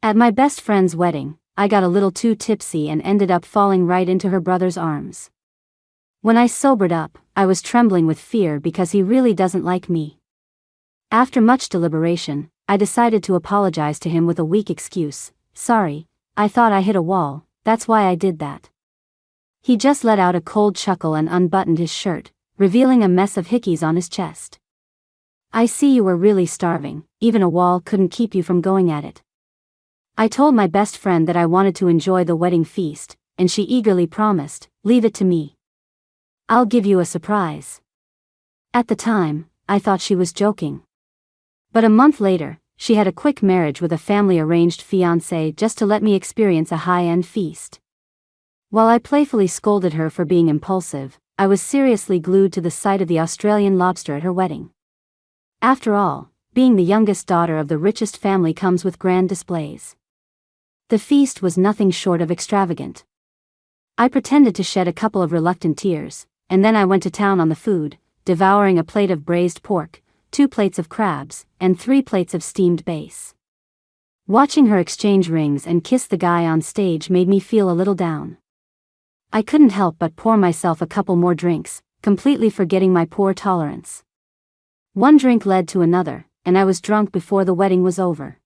At my best friend's wedding, I got a little too tipsy and ended up falling right into her brother's arms. When I sobered up, I was trembling with fear because he really doesn't like me. After much deliberation, I decided to apologize to him with a weak excuse. Sorry, I thought I hit a wall, that's why I did that. He just let out a cold chuckle and unbuttoned his shirt, revealing a mess of hickeys on his chest. I see you were really starving, even a wall couldn't keep you from going at it. I told my best friend that I wanted to enjoy the wedding feast, and she eagerly promised, leave it to me. I'll give you a surprise. At the time, I thought she was joking. But a month later, she had a quick marriage with a family-arranged fiancé just to let me experience a high-end feast. While I playfully scolded her for being impulsive, I was seriously glued to the sight of the Australian lobster at her wedding. After all, being the youngest daughter of the richest family comes with grand displays. The feast was nothing short of extravagant. I pretended to shed a couple of reluctant tears, and then I went to town on the food, devouring a plate of braised pork, 2 plates of crabs, and 3 plates of steamed base. Watching her exchange rings and kiss the guy on stage made me feel a little down. I couldn't help but pour myself a couple more drinks, completely forgetting my poor tolerance. One drink led to another, and I was drunk before the wedding was over.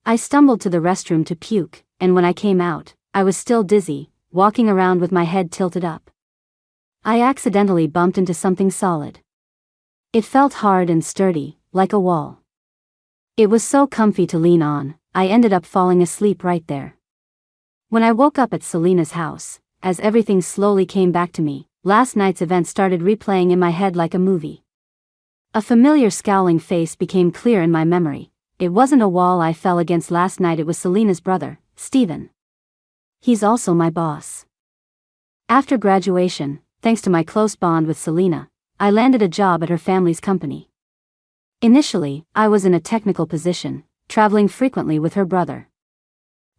I stumbled to the restroom to puke, and when I came out, I was still dizzy, walking around with my head tilted up. I accidentally bumped into something solid. It felt hard and sturdy, like a wall. It was so comfy to lean on, I ended up falling asleep right there. When I woke up at Selena's house, as everything slowly came back to me, last night's event started replaying in my head like a movie. A familiar scowling face became clear in my memory. It wasn't a wall I fell against last night, it was Selena's brother, Stephen. He's also my boss. After graduation, thanks to my close bond with Selena, I landed a job at her family's company. Initially, I was in a technical position, traveling frequently with her brother.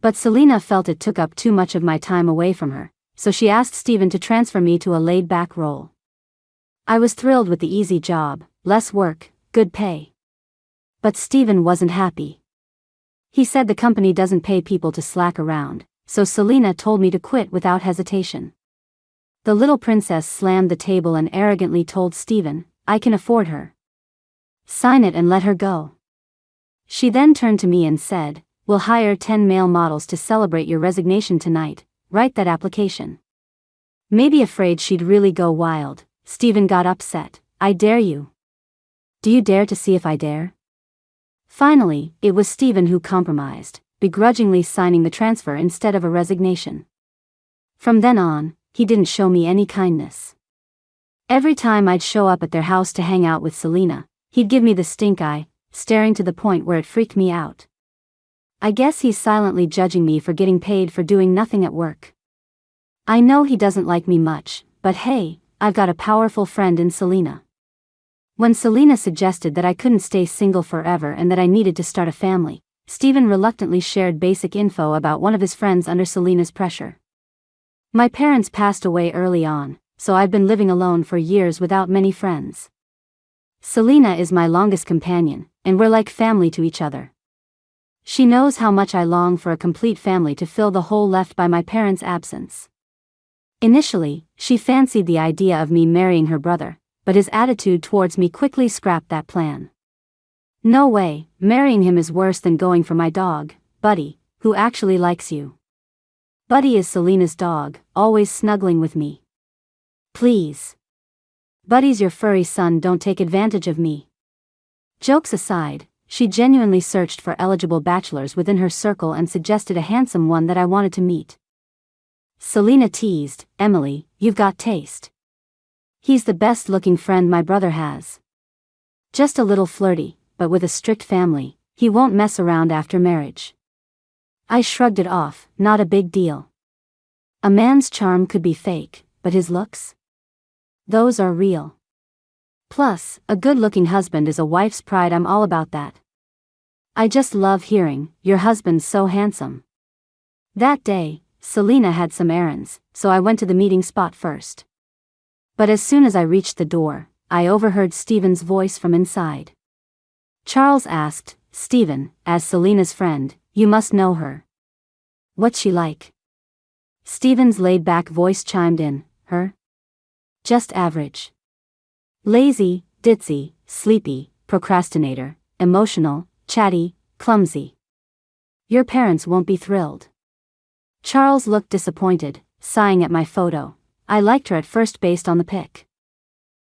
But Selena felt it took up too much of my time away from her, so she asked Stephen to transfer me to a laid-back role. I was thrilled with the easy job, less work, good pay. But Stephen wasn't happy. He said the company doesn't pay people to slack around, so Selena told me to quit without hesitation. The little princess slammed the table and arrogantly told Stephen, I can afford her. Sign it and let her go. She then turned to me and said, we'll hire 10 male models to celebrate your resignation tonight, write that application. Maybe afraid she'd really go wild, Stephen got upset. I dare you. Do you dare to see if I dare? Finally, it was Stephen who compromised, begrudgingly signing the transfer instead of a resignation. From then on, he didn't show me any kindness. Every time I'd show up at their house to hang out with Selena, he'd give me the stink eye, staring to the point where it freaked me out. I guess he's silently judging me for getting paid for doing nothing at work. I know he doesn't like me much, but hey, I've got a powerful friend in Selena. When Selena suggested that I couldn't stay single forever and that I needed to start a family, Stephen reluctantly shared basic info about one of his friends under Selena's pressure. My parents passed away early on, so I've been living alone for years without many friends. Selena is my longest companion, and we're like family to each other. She knows how much I long for a complete family to fill the hole left by my parents' absence. Initially, she fancied the idea of me marrying her brother, but his attitude towards me quickly scrapped that plan. No way, marrying him is worse than going for my dog, Buddy, who actually likes you. Buddy is Selena's dog, always snuggling with me. Please. Buddy's your furry son, don't take advantage of me. Jokes aside, she genuinely searched for eligible bachelors within her circle and suggested a handsome one that I wanted to meet. Selena teased, Emily, you've got taste. He's the best-looking friend my brother has. Just a little flirty, but with a strict family, he won't mess around after marriage. I shrugged it off, not a big deal. A man's charm could be fake, but his looks? Those are real. Plus, a good-looking husband is a wife's pride, I'm all about that. I just love hearing, your husband's so handsome. That day, Selena had some errands, so I went to the meeting spot first. But as soon as I reached the door, I overheard Stephen's voice from inside. Charles asked, Stephen, as Selena's friend, You must know her. What's she like? Stephen's laid-back voice chimed in. Her? Just average. Lazy, ditzy, sleepy, procrastinator, emotional, chatty, clumsy. Your parents won't be thrilled. Charles looked disappointed, sighing at my photo. I liked her at first based on the pic.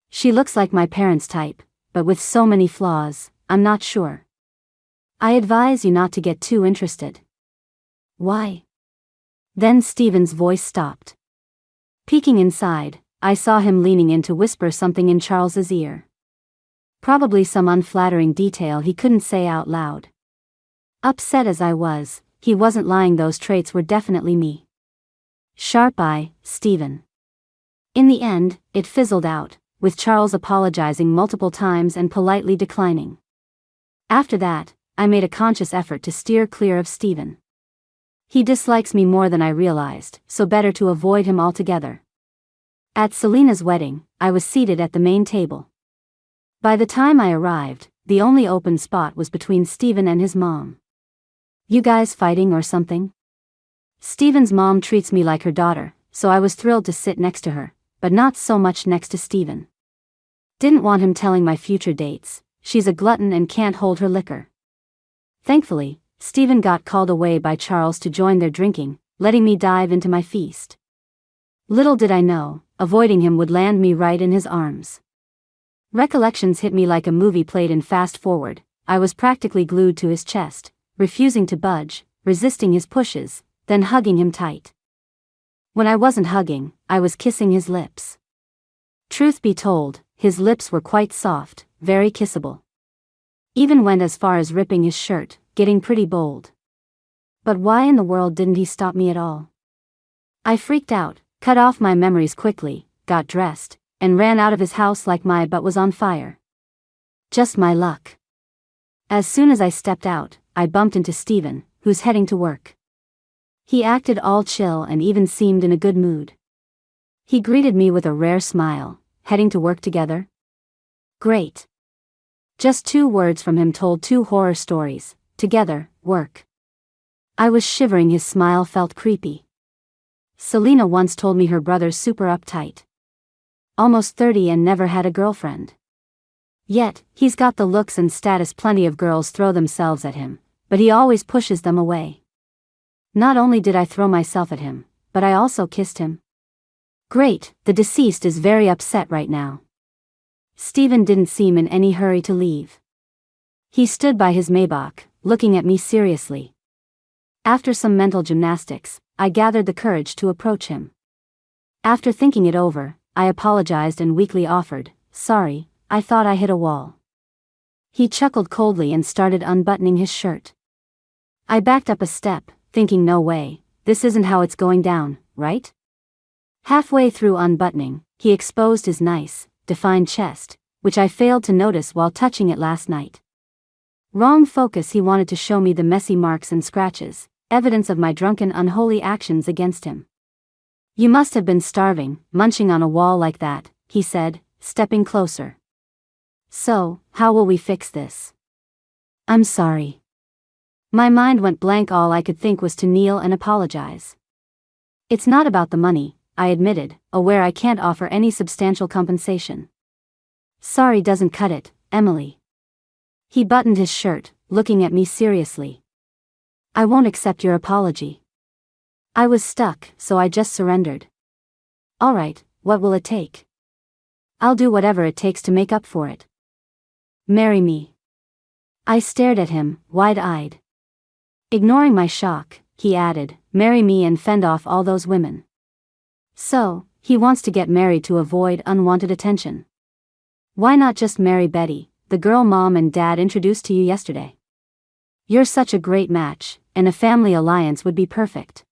She looks like my parents' type, but with so many flaws, I'm not sure. I advise you not to get too interested. Why? Then Stephen's voice stopped. Peeking inside, I saw him leaning in to whisper something in Charles's ear. Probably some unflattering detail he couldn't say out loud. Upset as I was, he wasn't lying, those traits were definitely me. Sharp eye, Stephen. In the end, it fizzled out, with Charles apologizing multiple times and politely declining. After that, I made a conscious effort to steer clear of Stephen. He dislikes me more than I realized, so better to avoid him altogether. At Selena's wedding, I was seated at the main table. By the time I arrived, the only open spot was between Stephen and his mom. You guys fighting or something? Stephen's mom treats me like her daughter, so I was thrilled to sit next to her, but not so much next to Stephen. Didn't want him telling my future dates. She's a glutton and can't hold her liquor. Thankfully, Stephen got called away by Charles to join their drinking, letting me dive into my feast. Little did I know, avoiding him would land me right in his arms. Recollections hit me like a movie played in fast forward. I was practically glued to his chest, refusing to budge, resisting his pushes, then hugging him tight. When I wasn't hugging, I was kissing his lips. Truth be told, his lips were quite soft, very kissable. Even went as far as ripping his shirt, getting pretty bold. But why in the world didn't he stop me at all? I freaked out, cut off my memories quickly, got dressed, and ran out of his house like my butt was on fire. Just my luck. As soon as I stepped out, I bumped into Stephen, who's heading to work. He acted all chill and even seemed in a good mood. He greeted me with a rare smile. Heading to work together? Great. Just 2 words from him told 2 horror stories. Together, work. I was shivering, his smile felt creepy. Selena once told me her brother's super uptight. Almost 30 and never had a girlfriend. Yet, he's got the looks and status plenty of girls throw themselves at him, but he always pushes them away. Not only did I throw myself at him, but I also kissed him. Great, the deceased is very upset right now. Stephen didn't seem in any hurry to leave. He stood by his Maybach, looking at me seriously. After some mental gymnastics, I gathered the courage to approach him. After thinking it over, I apologized and weakly offered, "Sorry, I thought I hit a wall." He chuckled coldly and started unbuttoning his shirt. I backed up a step, thinking, no way, this isn't how it's going down, right? Halfway through unbuttoning, he exposed his nice, defined chest, which I failed to notice while touching it last night. Wrong focus, he wanted to show me the messy marks and scratches, evidence of my drunken unholy actions against him. You must have been starving, munching on a wall like that, he said, stepping closer. So, how will we fix this? I'm sorry. My mind went blank, all I could think was to kneel and apologize. It's not about the money, I admitted, aware I can't offer any substantial compensation. Sorry doesn't cut it, Emily. He buttoned his shirt, looking at me seriously. I won't accept your apology. I was stuck, so I just surrendered. All right, what will it take? I'll do whatever it takes to make up for it. Marry me. I stared at him, wide-eyed. Ignoring my shock, he added, marry me and fend off all those women. So, he wants to get married to avoid unwanted attention. Why not just marry Betty, the girl Mom and Dad introduced to you yesterday? You're such a great match, and a family alliance would be perfect.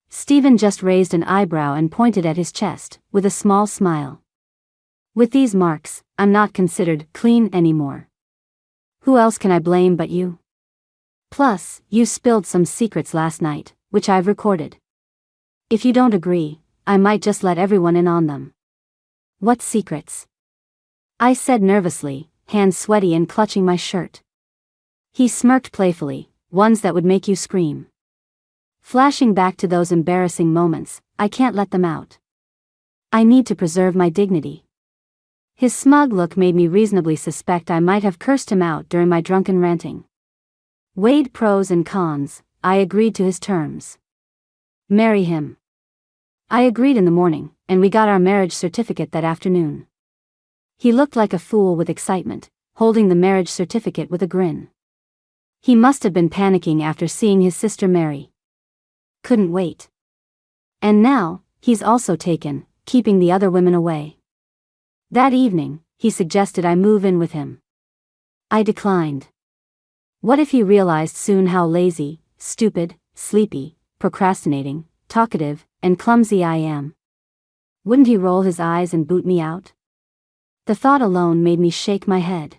Stephen just raised an eyebrow and pointed at his chest, with a small smile. With these marks, I'm not considered clean anymore. Who else can I blame but you? Plus, you spilled some secrets last night, which I've recorded. If you don't agree, I might just let everyone in on them. What secrets? I said nervously, hands sweaty and clutching my shirt. He smirked playfully, ones that would make you scream. Flashing back to those embarrassing moments, I can't let them out. I need to preserve my dignity. His smug look made me reasonably suspect I might have cursed him out during my drunken ranting. Weighed pros and cons, I agreed to his terms. Marry him. I agreed in the morning, and we got our marriage certificate that afternoon. He looked like a fool with excitement, holding the marriage certificate with a grin. He must have been panicking after seeing his sister marry. Couldn't wait. And now, he's also taken, keeping the other women away. That evening, he suggested I move in with him. I declined. What if he realized soon how lazy, stupid, sleepy, procrastinating, talkative, and clumsy I am? Wouldn't he roll his eyes and boot me out? The thought alone made me shake my head.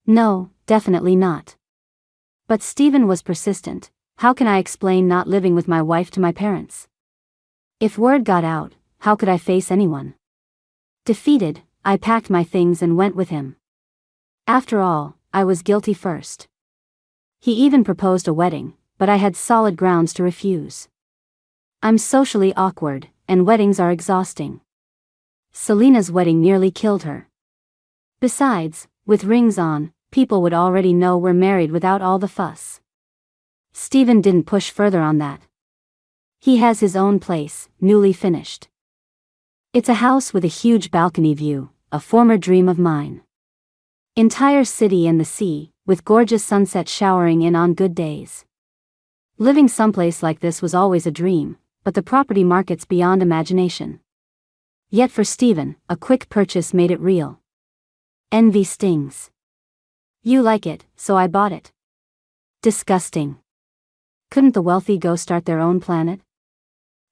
No, definitely not. But Stephen was persistent. How can I explain not living with my wife to my parents? If word got out, how could I face anyone? Defeated, I packed my things and went with him. After all, I was guilty first. He even proposed a wedding, but I had solid grounds to refuse. I'm socially awkward, and weddings are exhausting. Selena's wedding nearly killed her. Besides, with rings on, people would already know we're married without all the fuss. Stephen didn't push further on that. He has his own place, newly finished. It's a house with a huge balcony view, a former dream of mine. Entire city and the sea, with gorgeous sunset showering in on good days. Living someplace like this was always a dream, but the property market's beyond imagination. Yet for Stephen, a quick purchase made it real. Envy stings. You like it, so I bought it. Disgusting. Couldn't the wealthy go start their own planet?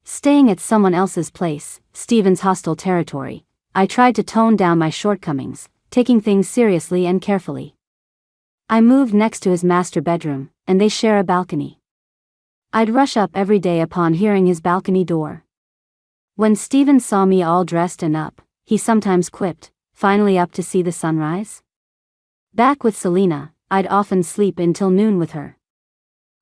Staying at someone else's place, Stephen's hostile territory, I tried to tone down my shortcomings, taking things seriously and carefully. I moved next to his master bedroom, and they share a balcony. I'd rush up every day upon hearing his balcony door. When Stephen saw me all dressed and up, he sometimes quipped, "Finally up to see the sunrise?" Back with Selena, I'd often sleep until noon with her.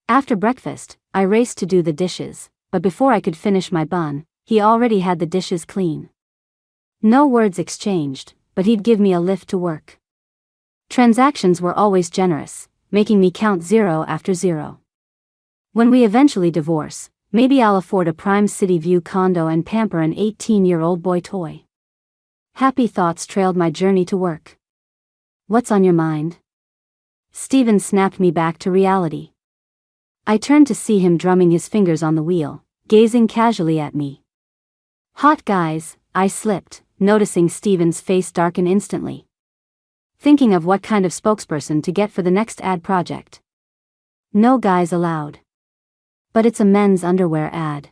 After breakfast, I raced to do the dishes, but before I could finish my bun, he already had the dishes clean. No words exchanged, but he'd give me a lift to work. Transactions were always generous, making me count zero after zero. When we eventually divorce, maybe I'll afford a prime city view condo and pamper an 18-year-old boy toy. Happy thoughts trailed my journey to work. What's on your mind? Stephen snapped me back to reality. I turned to see him drumming his fingers on the wheel, gazing casually at me. Hot guys, I slipped, noticing Stephen's face darken instantly. Thinking of what kind of spokesperson to get for the next ad project. No guys allowed. But it's a men's underwear ad.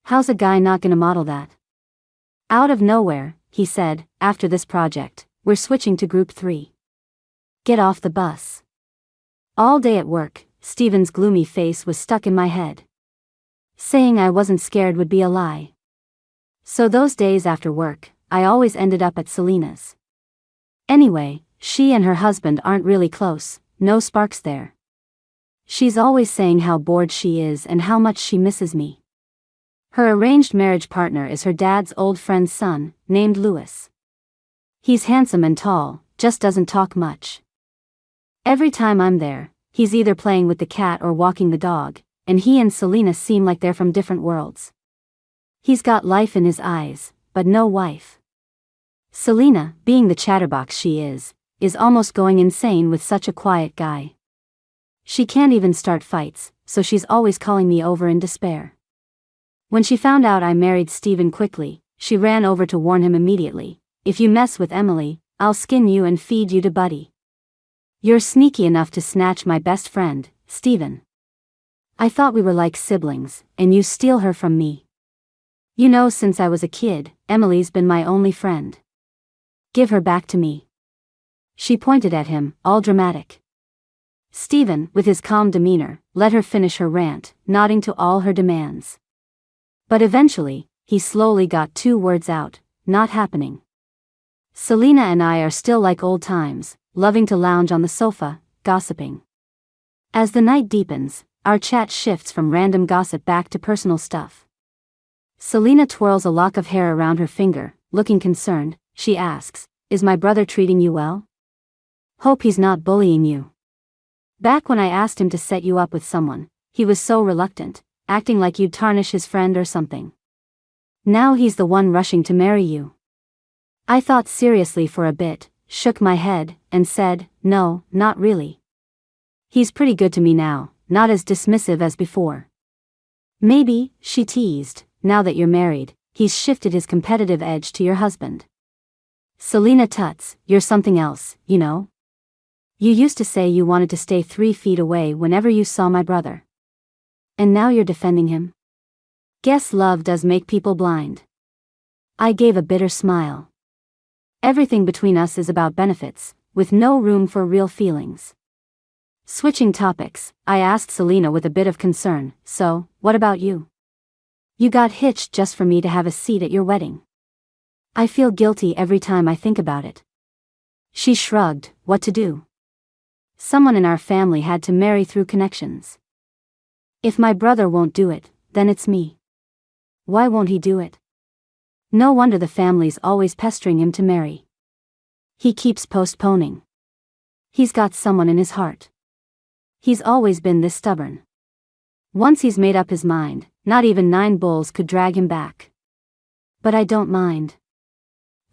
How's a guy not gonna model that? Out of nowhere, he said, "After this project, we're switching to group 3. Get off the bus." All day at work, Stephen's gloomy face was stuck in my head. Saying I wasn't scared would be a lie. So those days after work, I always ended up at Selena's. Anyway, she and her husband aren't really close, no sparks there. She's always saying how bored she is and how much she misses me. Her arranged marriage partner is her dad's old friend's son, named Louis. He's handsome and tall, just doesn't talk much. Every time I'm there, he's either playing with the cat or walking the dog, and he and Selena seem like they're from different worlds. He's got life in his eyes, but no wife. Selena, being the chatterbox she is almost going insane with such a quiet guy. She can't even start fights, so she's always calling me over in despair. When she found out I married Stephen quickly, she ran over to warn him immediately, "If you mess with Emily, I'll skin you and feed you to Buddy. You're sneaky enough to snatch my best friend, Stephen. I thought we were like siblings, and you steal her from me. You know, since I was a kid, Emily's been my only friend. Give her back to me." She pointed at him, all dramatic. Stephen, with his calm demeanor, let her finish her rant, nodding to all her demands. But eventually, he slowly got 2 words out, "Not happening." Selena and I are still like old times, loving to lounge on the sofa, gossiping. As the night deepens, our chat shifts from random gossip back to personal stuff. Selena twirls a lock of hair around her finger, looking concerned. She asks, "Is my brother treating you well? Hope he's not bullying you." Back when I asked him to set you up with someone, he was so reluctant, acting like you'd tarnish his friend or something. Now he's the one rushing to marry you. I thought seriously for a bit, shook my head, and said, "No, not really. He's pretty good to me now, not as dismissive as before." "Maybe," she teased, "now that you're married, he's shifted his competitive edge to your husband." Selena tuts, "You're something else, you know. You used to say you wanted to stay 3 feet away whenever you saw my brother. And now you're defending him? Guess love does make people blind." I gave a bitter smile. Everything between us is about benefits, with no room for real feelings. Switching topics, I asked Selena with a bit of concern, "So, what about you? You got hitched just for me to have a seat at your wedding. I feel guilty every time I think about it." She shrugged. "What to do? Someone in our family had to marry through connections. If my brother won't do it, then it's me. Why won't he do it? No wonder the family's always pestering him to marry. He keeps postponing. He's got someone in his heart. He's always been this stubborn. Once he's made up his mind, not even 9 bulls could drag him back. But I don't mind.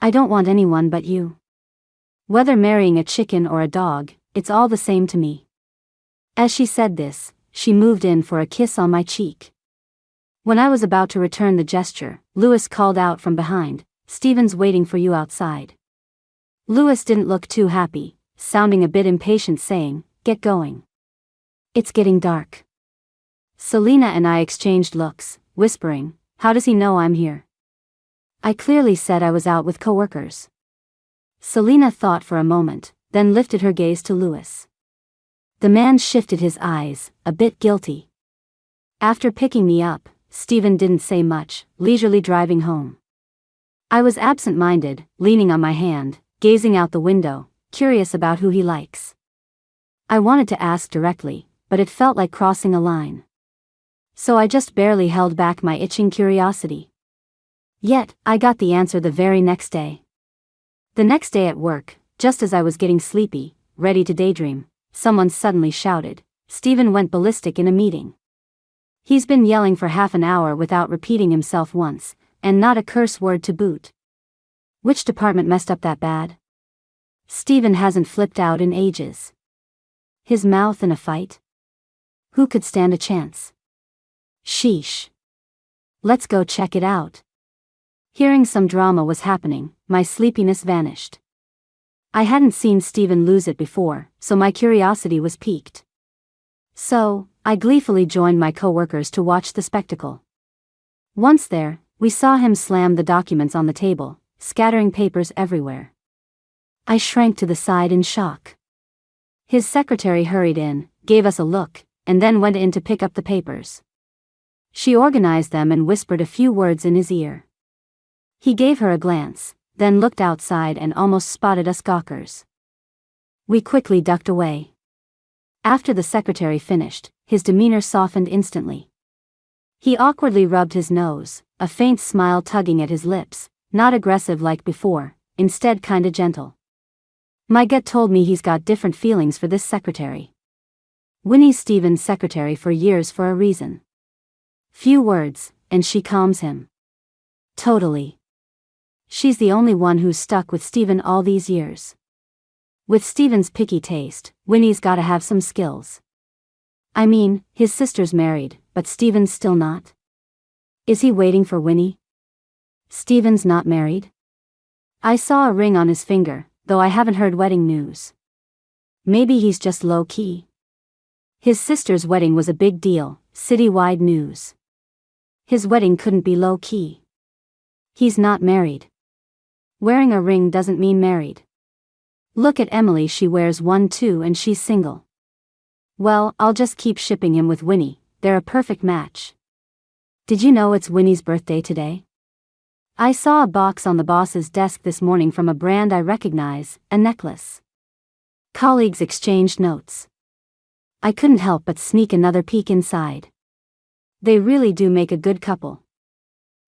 I don't want anyone but you. Whether marrying a chicken or a dog, it's all the same to me." As she said this, she moved in for a kiss on my cheek. When I was about to return the gesture, Lewis called out from behind, "Steven's waiting for you outside." Lewis didn't look too happy, sounding a bit impatient, saying, "Get going. It's getting dark." Selena and I exchanged looks, whispering, "How does he know I'm here?" I clearly said I was out with coworkers. Selena thought for a moment, then lifted her gaze to Lewis. The man shifted his eyes, a bit guilty. After picking me up, Steven didn't say much, leisurely driving home. I was absent-minded, leaning on my hand, gazing out the window, curious about who he likes. I wanted to ask directly, but it felt like crossing a line. So I just barely held back my itching curiosity. Yet, I got the answer the very next day. The next day at work, just as I was getting sleepy, ready to daydream, someone suddenly shouted, "Steven went ballistic in a meeting. He's been yelling for half an hour without repeating himself once, and not a curse word to boot. Which department messed up that bad? Steven hasn't flipped out in ages. His mouth in a fight? Who could stand a chance? Sheesh. Let's go check it out." Hearing some drama was happening, my sleepiness vanished. I hadn't seen Steven lose it before, so my curiosity was piqued. So, I gleefully joined my coworkers to watch the spectacle. Once there, we saw him slam the documents on the table, scattering papers everywhere. I shrank to the side in shock. His secretary hurried in, gave us a look, and then went in to pick up the papers. She organized them and whispered a few words in his ear. He gave her a glance, then looked outside and almost spotted us gawkers. We quickly ducked away. After the secretary finished, his demeanor softened instantly. He awkwardly rubbed his nose, a faint smile tugging at his lips, not aggressive like before, instead kinda gentle. My gut told me he's got different feelings for this secretary. Winnie's Steven's secretary for years for a reason. Few words, and she calms him. Totally. She's the only one who's stuck with Steven all these years. With Steven's picky taste, Winnie's gotta have some skills. I mean, his sister's married, but Steven's still not. Is he waiting for Winnie? Steven's not married? I saw a ring on his finger, though I haven't heard wedding news. Maybe he's just low-key. His sister's wedding was a big deal, citywide news. His wedding couldn't be low-key. He's not married. Wearing a ring doesn't mean married. Look at Emily, she wears one too and she's single. Well, I'll just keep shipping him with Winnie, they're a perfect match. Did you know it's Winnie's birthday today? I saw a box on the boss's desk this morning from a brand I recognize, a necklace. Colleagues exchanged notes. I couldn't help but sneak another peek inside. They really do make a good couple.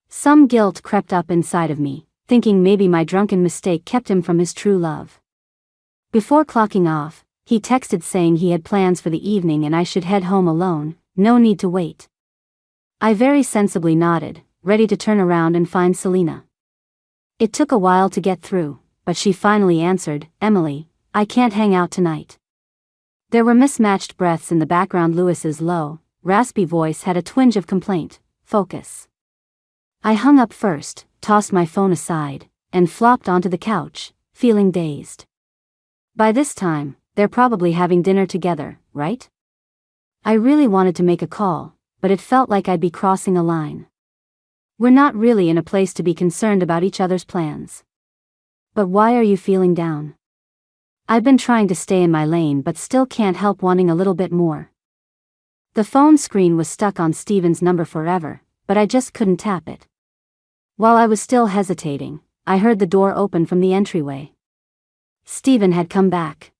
Some guilt crept up inside of me, thinking maybe my drunken mistake kept him from his true love. Before clocking off, he texted saying he had plans for the evening and I should head home alone, no need to wait. I very sensibly nodded, ready to turn around and find Selena. It took a while to get through, but she finally answered, "Emily, I can't hang out tonight." There were mismatched breaths in the background. Lewis's low, raspy voice had a twinge of complaint. "Focus." I hung up first, tossed my phone aside, and flopped onto the couch, feeling dazed. By this time, they're probably having dinner together, right? I really wanted to make a call, but it felt like I'd be crossing a line. We're not really in a place to be concerned about each other's plans. But why are you feeling down? I've been trying to stay in my lane but still can't help wanting a little bit more. The phone screen was stuck on Steven's number forever, but I just couldn't tap it. While I was still hesitating, I heard the door open from the entryway. Steven had come back.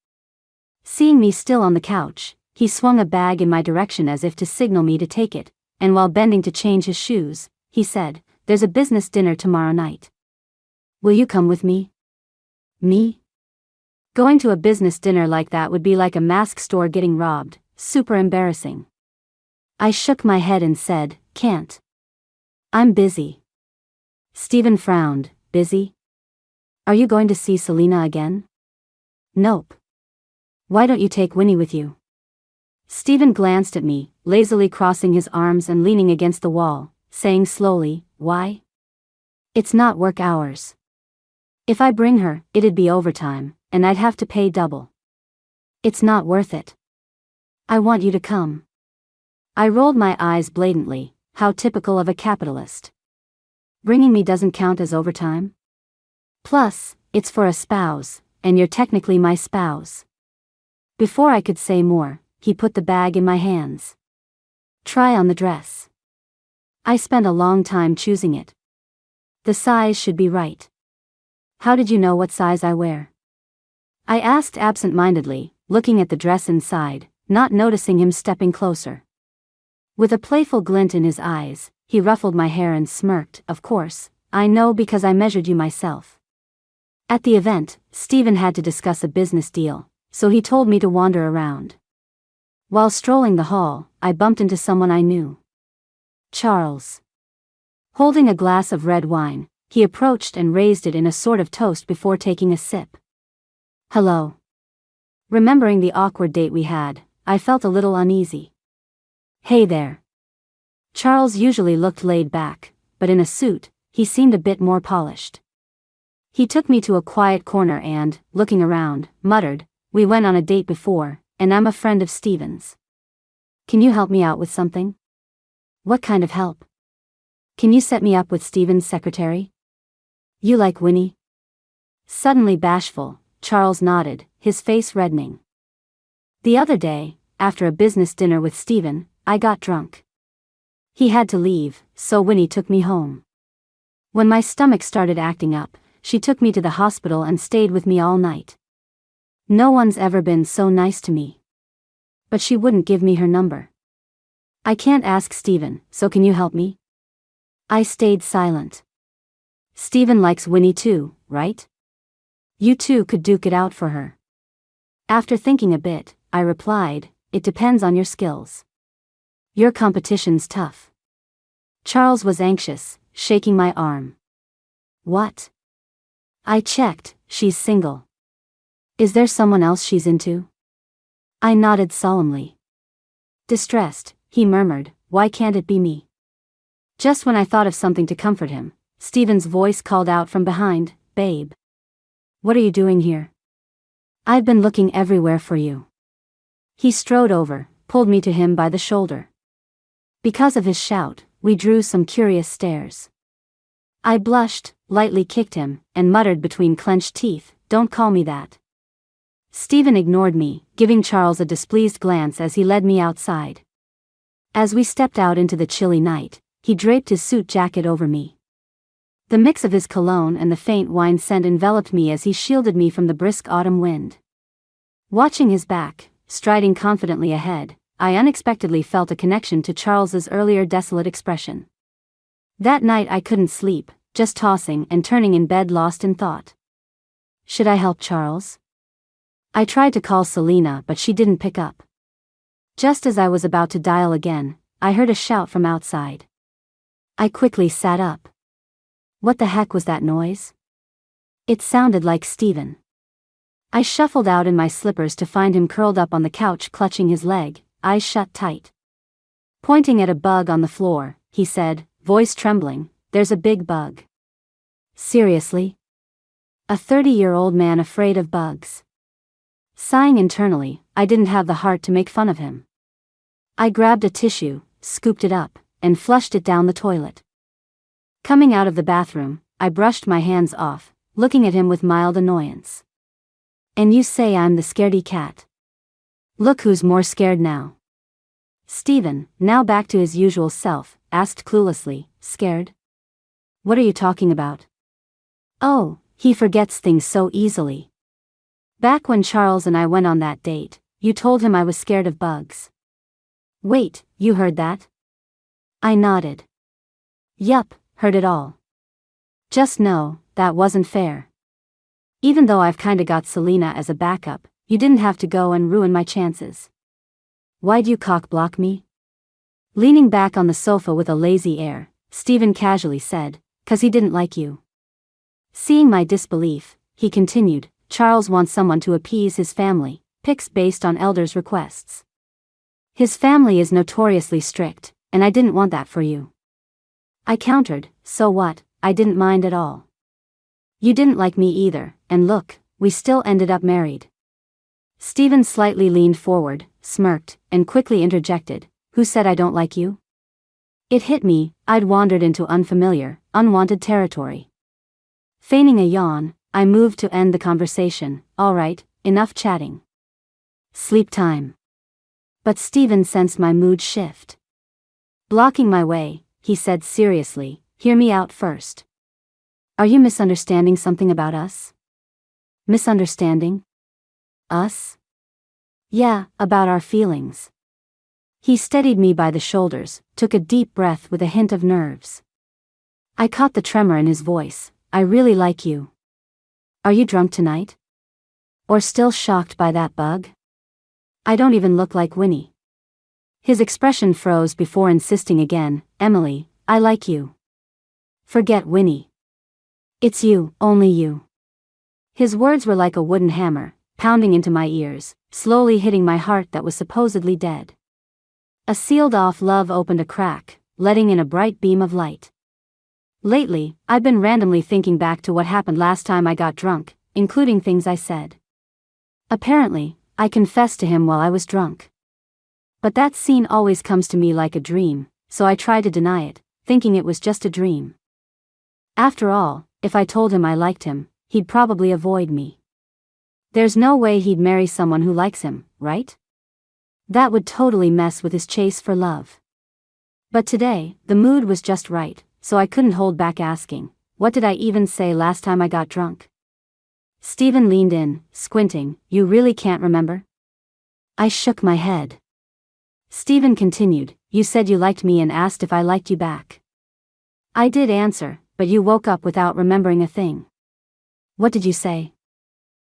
Seeing me still on the couch, he swung a bag in my direction as if to signal me to take it, and while bending to change his shoes, he said, "There's a business dinner tomorrow night. Will you come with me?" Me? Going to a business dinner like that would be like a mask store getting robbed, super embarrassing. I shook my head and said, "Can't. I'm busy." Steven frowned. "Busy? Are you going to see Selena again?" "Nope." "Why don't you take Winnie with you?" Steven glanced at me, lazily crossing his arms and leaning against the wall, saying slowly, "Why?" "It's not work hours. If I bring her, it'd be overtime, and I'd have to pay double. It's not worth it. I want you to come." I rolled my eyes blatantly. How typical of a capitalist. Bringing me doesn't count as overtime? Plus, it's for a spouse, and you're technically my spouse. Before I could say more, he put the bag in my hands. "Try on the dress." I spent a long time choosing it. The size should be right. "How did you know what size I wear?" I asked absent-mindedly, looking at the dress inside, not noticing him stepping closer. With a playful glint in his eyes, he ruffled my hair and smirked. "Of course, I know because I measured you myself." At the event, Steven had to discuss a business deal, so he told me to wander around. While strolling the hall, I bumped into someone I knew. Charles. Holding a glass of red wine, he approached and raised it in a sort of toast before taking a sip. "Hello." Remembering the awkward date we had, I felt a little uneasy. "Hey there." Charles usually looked laid back, but in a suit, he seemed a bit more polished. He took me to a quiet corner and, looking around, muttered, "We went on a date before, and I'm a friend of Steven's. Can you help me out with something?" "What kind of help?" "Can you set me up with Steven's secretary?" "You like Winnie?" Suddenly bashful, Charles nodded, his face reddening. "The other day, after a business dinner with Steven, I got drunk. He had to leave, so Winnie took me home. When my stomach started acting up, she took me to the hospital and stayed with me all night. No one's ever been so nice to me. But she wouldn't give me her number. I can't ask Steven, so can you help me?" I stayed silent. "Steven likes Winnie too, right? You two could duke it out for her." After thinking a bit, I replied, "It depends on your skills. Your competition's tough." Charles was anxious, shaking my arm. "What?" I checked. "She's single." "Is there someone else she's into?" I nodded solemnly. Distressed, he murmured, "Why can't it be me?" Just when I thought of something to comfort him, Steven's voice called out from behind, "Babe. What are you doing here? I've been looking everywhere for you." He strode over, pulled me to him by the shoulder. Because of his shout, we drew some curious stares. I blushed, lightly kicked him, and muttered between clenched teeth, "Don't call me that." Steven ignored me, giving Charles a displeased glance as he led me outside. As we stepped out into the chilly night, he draped his suit jacket over me. The mix of his cologne and the faint wine scent enveloped me as he shielded me from the brisk autumn wind. Watching his back, striding confidently ahead, I unexpectedly felt a connection to Charles's earlier desolate expression. That night I couldn't sleep, just tossing and turning in bed lost in thought. Should I help Charles? I tried to call Selena but she didn't pick up. Just as I was about to dial again, I heard a shout from outside. I quickly sat up. What the heck was that noise? It sounded like Steven. I shuffled out in my slippers to find him curled up on the couch clutching his leg, eyes shut tight. Pointing at a bug on the floor, he said, voice trembling, "There's a big bug." Seriously? A 30-year-old man afraid of bugs. Sighing internally, I didn't have the heart to make fun of him. I grabbed a tissue, scooped it up, and flushed it down the toilet. Coming out of the bathroom, I brushed my hands off, looking at him with mild annoyance. And you say I'm the scaredy cat? Look who's more scared now. Steven, now back to his usual self, asked cluelessly, scared? What are you talking about? Oh, he forgets things so easily. Back when Charles and I went on that date, you told him I was scared of bugs. Wait, you heard that? I nodded. Yup, heard it all. Just know, that wasn't fair. Even though I've kinda got Selena as a backup, you didn't have to go and ruin my chances. Why'd you cock-block me? Leaning back on the sofa with a lazy air, Steven casually said, "'Cause he didn't like you." Seeing my disbelief, he continued, "Charles wants someone to appease his family, picks based on elders' requests. His family is notoriously strict, and I didn't want that for you." I countered, "So what, I didn't mind at all. You didn't like me either, and look, we still ended up married." Steven slightly leaned forward, smirked, and quickly interjected, "Who said I don't like you?" It hit me, I'd wandered into unfamiliar, unwanted territory. Feigning a yawn, I moved to end the conversation. "All right, enough chatting. Sleep time." But Steven sensed my mood shift. Blocking my way, he said seriously, "Hear me out first. Are you misunderstanding something about us?" Misunderstanding? Us? Yeah, about our feelings. He steadied me by the shoulders, took a deep breath with a hint of nerves. I caught the tremor in his voice. "I really like you. Are you drunk tonight? Or still shocked by that bug? I don't even look like Winnie." His expression froze before insisting again, "Emily, I like you. Forget Winnie. It's you, only you." His words were like a wooden hammer, pounding into my ears, slowly hitting my heart that was supposedly dead. A sealed-off love opened a crack, letting in a bright beam of light. Lately, I've been randomly thinking back to what happened last time I got drunk, including things I said. Apparently, I confessed to him while I was drunk. But that scene always comes to me like a dream, so I try to deny it, thinking it was just a dream. After all, if I told him I liked him, he'd probably avoid me. There's no way he'd marry someone who likes him, right? That would totally mess with his chase for love. But today, the mood was just right, so I couldn't hold back asking, "What did I even say last time I got drunk?" Steven leaned in, squinting, "You really can't remember?" I shook my head. Steven continued, "You said you liked me and asked if I liked you back. I did answer, but you woke up without remembering a thing. What did you say?"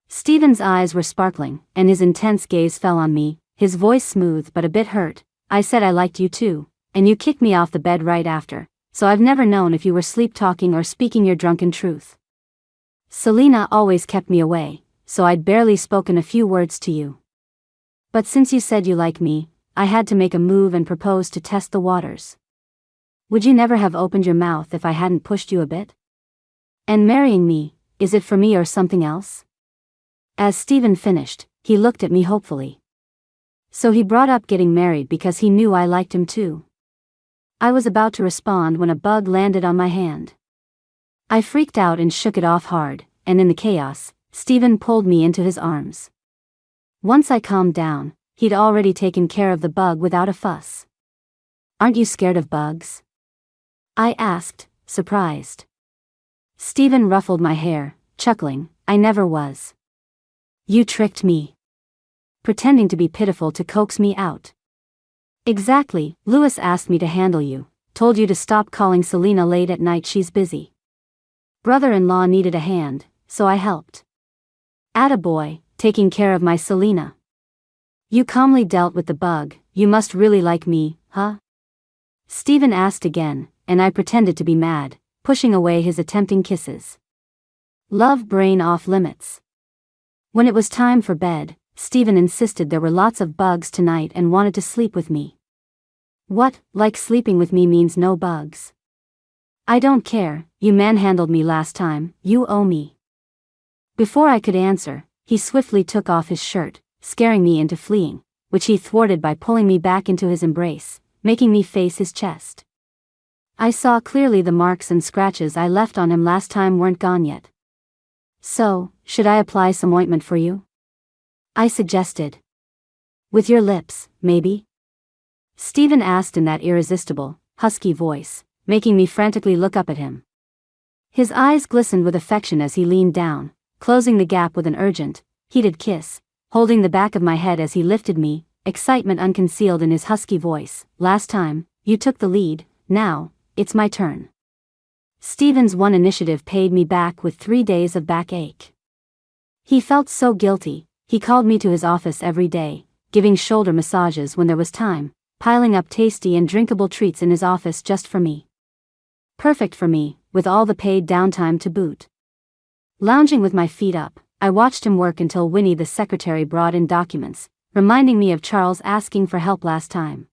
Steven's eyes were sparkling, and his intense gaze fell on me, his voice smooth but a bit hurt. "I said I liked you too, and you kicked me off the bed right after, so I've never known if you were sleep-talking or speaking your drunken truth. Selena always kept me away, so I'd barely spoken a few words to you. But since you said you like me, I had to make a move and propose to test the waters. Would you never have opened your mouth if I hadn't pushed you a bit? And marrying me, is it for me or something else?" As Steven finished, he looked at me hopefully. So he brought up getting married because he knew I liked him too. I was about to respond when a bug landed on my hand. I freaked out and shook it off hard, and in the chaos, Steven pulled me into his arms. Once I calmed down, he'd already taken care of the bug without a fuss. "Aren't you scared of bugs?" I asked, surprised. Steven ruffled my hair, chuckling, "I never was. You tricked me. pretending to be pitiful to coax me out. Exactly, Louis asked me to handle you, told you to stop calling Selena late at night, she's busy. Brother-in-law needed a hand, so I helped. Attaboy, taking care of my Selena. You calmly dealt with the bug, you must really like me, huh? Stephen asked again, and I pretended to be mad, pushing away his attempting kisses. Love brain off limits. When it was time for bed, Stephen insisted there were lots of bugs tonight and wanted to sleep with me. What, like sleeping with me means no bugs? I don't care, you manhandled me last time, you owe me. Before I could answer, he swiftly took off his shirt, scaring me into fleeing, which he thwarted by pulling me back into his embrace, making me face his chest. I saw clearly the marks and scratches I left on him last time weren't gone yet. So, should I apply some ointment for you? I suggested. With your lips, maybe? Stephen asked in that irresistible, husky voice, making me frantically look up at him. His eyes glistened with affection as he leaned down, closing the gap with an urgent, heated kiss, holding the back of my head as he lifted me, excitement unconcealed in his husky voice. Last time, you took the lead, now, it's my turn. Stephen's one initiative paid me back with 3 days of backache. He felt so guilty, he called me to his office every day, giving shoulder massages when there was time, piling up tasty and drinkable treats in his office just for me. Perfect for me, with all the paid downtime to boot. Lounging with my feet up, I watched him work until Winnie the secretary brought in documents, reminding me of Charles asking for help last time.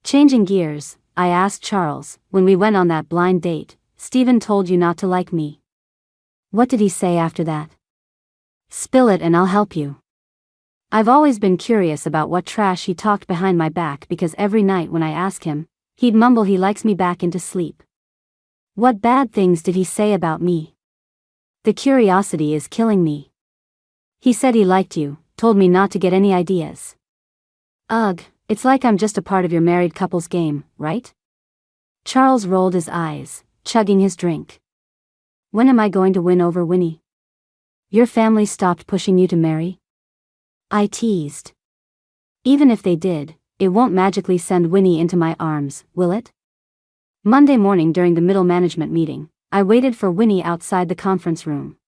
Changing gears, I asked Charles, when we went on that blind date, Stephen told you not to like me. What did he say after that? Spill it and I'll help you. I've always been curious about what trash he talked behind my back because every night when I ask him, he'd mumble he likes me back into sleep. What bad things did he say about me? The curiosity is killing me. He said he liked you, told me not to get any ideas. Ugh, it's like I'm just a part of your married couple's game, right? Charles rolled his eyes, chugging his drink. When am I going to win over Winnie? Your family stopped pushing you to marry? I teased. Even if they did, it won't magically send Winnie into my arms, will it? Monday morning during the middle management meeting, I waited for Winnie outside the conference room.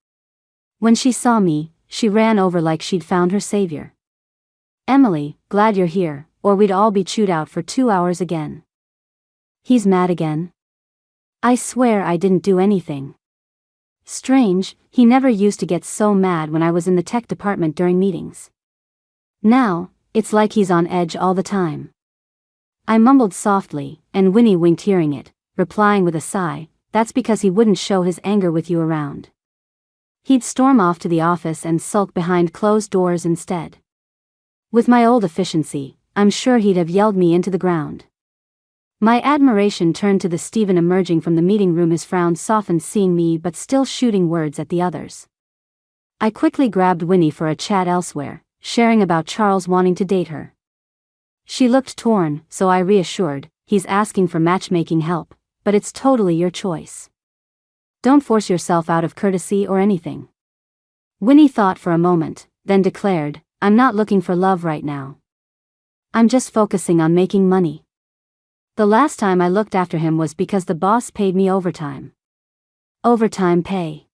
When she saw me, she ran over like she'd found her savior. Emily, glad you're here, or we'd all be chewed out for 2 hours again. He's mad again? I swear I didn't do anything. Strange, he never used to get so mad when I was in the tech department during meetings. Now, it's like he's on edge all the time. I mumbled softly, and Winnie winked hearing it, replying with a sigh, that's because he wouldn't show his anger with you around. He'd storm off to the office and sulk behind closed doors instead. With my old efficiency, I'm sure he'd have yelled me into the ground. My admiration turned to the Stephen emerging from the meeting room, his frown softened seeing me but still shooting words at the others. I quickly grabbed Winnie for a chat elsewhere, sharing about Charles wanting to date her. She looked torn, so I reassured, he's asking for matchmaking help, but it's totally your choice. Don't force yourself out of courtesy or anything. Winnie thought for a moment, then declared, I'm not looking for love right now. I'm just focusing on making money. The last time I looked after him was because the boss paid me overtime. Overtime pay.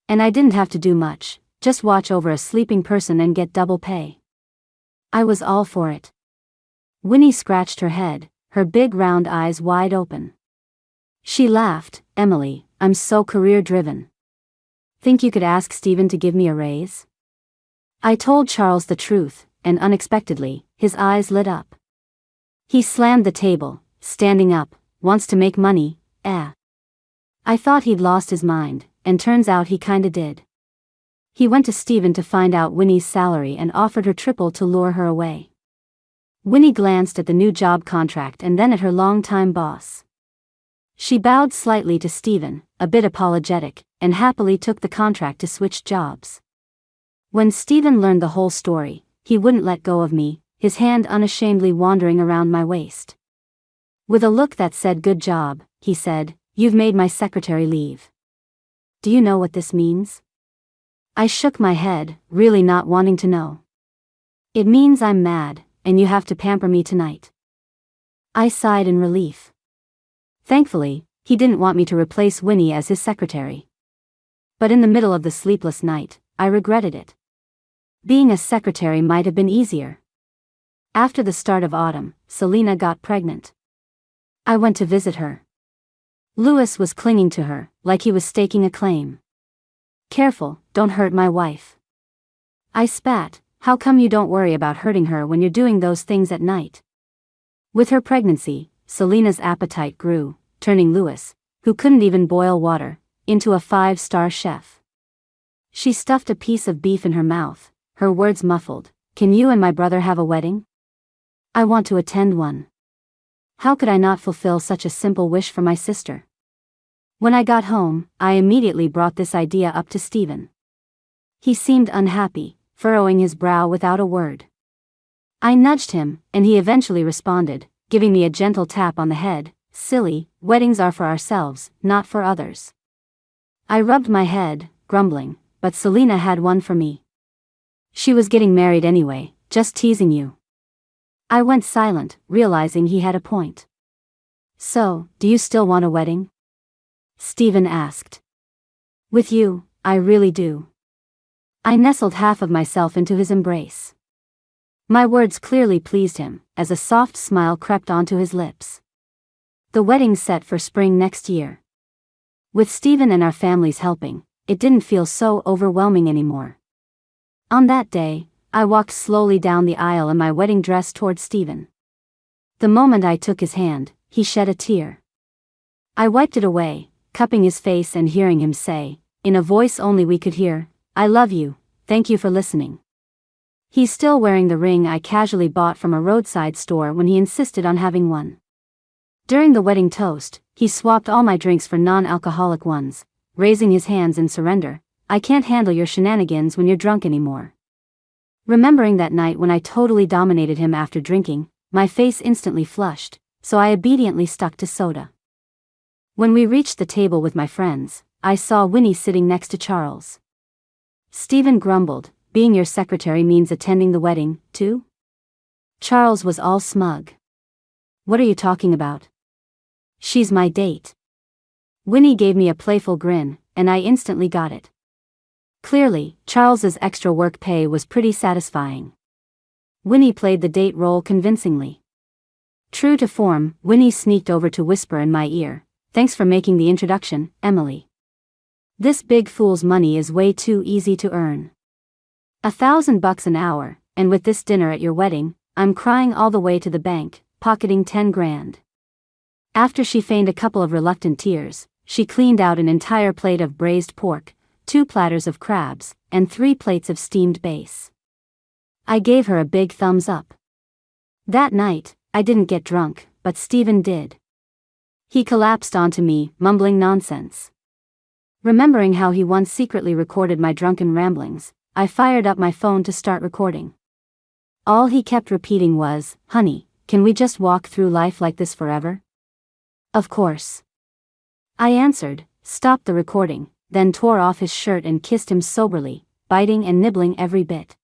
And I didn't have to do much, just watch over a sleeping person and get double pay. I was all for it. Winnie scratched her head, her big round eyes wide open. She laughed, Emily, I'm so career-driven. Think you could ask Stephen to give me a raise? I told Charles the truth, and unexpectedly, his eyes lit up. He slammed the table, standing up, wants to make money, eh? I thought he'd lost his mind, and turns out he kinda did. He went to Stephen to find out Winnie's salary and offered her triple to lure her away. Winnie glanced at the new job contract and then at her longtime boss. She bowed slightly to Stephen, a bit apologetic, and happily took the contract to switch jobs. When Stephen learned the whole story, he wouldn't let go of me, his hand unashamedly wandering around my waist. With a look that said good job, he said, you've made my secretary leave. Do you know what this means? I shook my head, really not wanting to know. It means I'm mad, and you have to pamper me tonight. I sighed in relief. Thankfully, he didn't want me to replace Winnie as his secretary. But in the middle of the sleepless night, I regretted it. Being a secretary might have been easier. After the start of autumn, Selena got pregnant. I went to visit her. Louis was clinging to her, like he was staking a claim. Careful, don't hurt my wife. I spat. How come you don't worry about hurting her when you're doing those things at night? With her pregnancy, Selena's appetite grew, turning Louis, who couldn't even boil water, into a 5-star chef. She stuffed a piece of beef in her mouth, her words muffled. Can you and my brother have a wedding? I want to attend one. How could I not fulfill such a simple wish for my sister? When I got home, I immediately brought this idea up to Stephen. He seemed unhappy, furrowing his brow without a word. I nudged him, and he eventually responded, giving me a gentle tap on the head. Silly, weddings are for ourselves, not for others. I rubbed my head, grumbling, but Selena had one for me. She was getting married anyway, just teasing you. I went silent, realizing he had a point. So, do you still want a wedding? Stephen asked. With you, I really do. I nestled half of myself into his embrace. My words clearly pleased him, as a soft smile crept onto his lips. The wedding's set for spring next year. With Stephen and our families helping, it didn't feel so overwhelming anymore. On that day, I walked slowly down the aisle in my wedding dress towards Stephen. The moment I took his hand, he shed a tear. I wiped it away, cupping his face and hearing him say, in a voice only we could hear, I love you, thank you for listening. He's still wearing the ring I casually bought from a roadside store when he insisted on having one. During the wedding toast, he swapped all my drinks for non-alcoholic ones, raising his hands in surrender. I can't handle your shenanigans when you're drunk anymore. Remembering that night when I totally dominated him after drinking, my face instantly flushed, so I obediently stuck to soda. When we reached the table with my friends, I saw Winnie sitting next to Charles. Stephen grumbled, being your secretary means attending the wedding, too? Charles was all smug. What are you talking about? She's my date. Winnie gave me a playful grin, and I instantly got it. Clearly, Charles's extra work pay was pretty satisfying. Winnie played the date role convincingly. True to form, Winnie sneaked over to whisper in my ear, thanks for making the introduction, Emily. This big fool's money is way too easy to earn. $1,000 an hour, and with this dinner at your wedding, I'm crying all the way to the bank, pocketing 10 grand. After she feigned a couple of reluctant tears, she cleaned out an entire plate of braised pork, 2 platters of crabs, and 3 plates of steamed base. I gave her a big thumbs up. That night, I didn't get drunk, but Stephen did. He collapsed onto me, mumbling nonsense. Remembering how he once secretly recorded my drunken ramblings, I fired up my phone to start recording. All he kept repeating was, honey, can we just walk through life like this forever? Of course. I answered, stopped the recording, then tore off his shirt and kissed him soberly, biting and nibbling every bit.